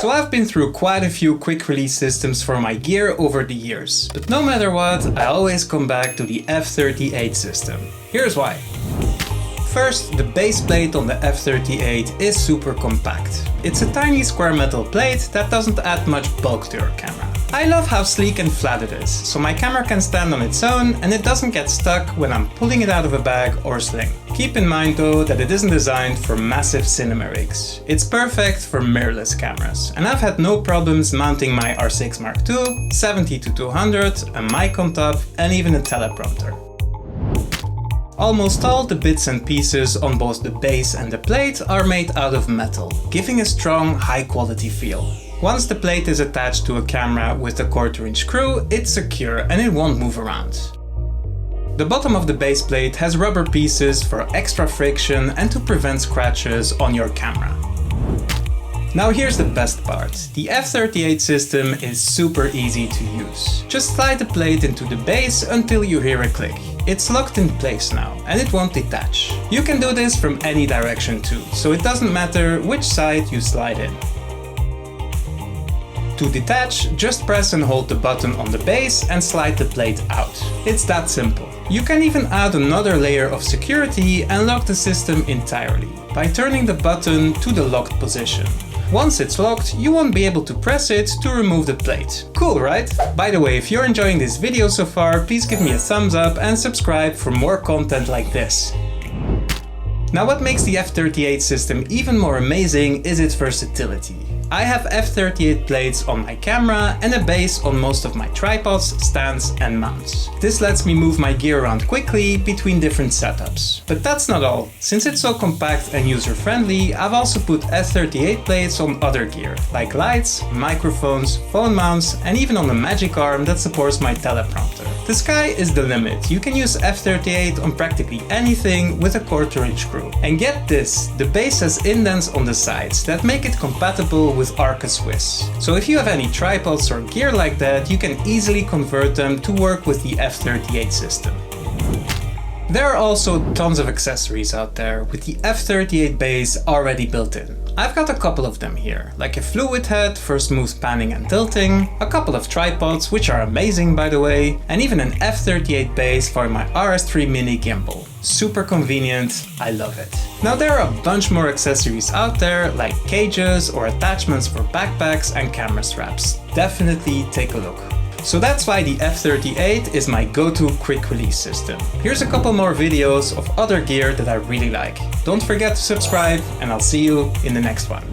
So I've been through quite a few quick release systems for my gear over the years, but no matter what, I always come back to the F38 system. Here's why. First, the base plate on the F38 is super compact. It's a tiny square metal plate that doesn't add much bulk to your camera. I love how sleek and flat it is, so my camera can stand on its own and it doesn't get stuck when I'm pulling it out of a bag or sling. Keep in mind though that it isn't designed for massive cinema rigs. It's perfect for mirrorless cameras, and I've had no problems mounting my R6 Mark II, 70-200, a mic on top and even a teleprompter. Almost all the bits and pieces on both the base and the plate are made out of metal, giving a strong, high quality feel. Once the plate is attached to a camera with a 1/4" screw, it's secure and it won't move around. The bottom of the base plate has rubber pieces for extra friction and to prevent scratches on your camera. Now here's the best part. The F38 system is super easy to use. Just slide the plate into the base until you hear a click. It's locked in place now and it won't detach. You can do this from any direction too, so it doesn't matter which side you slide in. To detach, just press and hold the button on the base and slide the plate out. It's that simple. You can even add another layer of security and lock the system entirely by turning the button to the locked position. Once it's locked, you won't be able to press it to remove the plate. Cool, right? By the way, if you're enjoying this video so far, please give me a thumbs up and subscribe for more content like this. Now what makes the F38 system even more amazing is its versatility. I have F38 plates on my camera and a base on most of my tripods, stands and mounts. This lets me move my gear around quickly between different setups. But that's not all. Since it's so compact and user-friendly, I've also put F38 plates on other gear, like lights, microphones, phone mounts, and even on the magic arm that supports my teleprompter. The sky is the limit. You can use F38 on practically anything with a 1/4" screw. And get this, the base has indents on the sides that make it compatible with Arca Swiss. So if you have any tripods or gear like that, you can easily convert them to work with the F38 system. There are also tons of accessories out there with the F38 base already built in. I've got a couple of them here, like a fluid head for smooth panning and tilting, a couple of tripods, which are amazing by the way, and even an F38 base for my RS3 mini gimbal. Super convenient, I love it. Now there are a bunch more accessories out there, like cages or attachments for backpacks and camera straps. Definitely take a look. So that's why the F38 is my go-to quick release system. Here's a couple more videos of other gear that I really like. Don't forget to subscribe and I'll see you in the next one.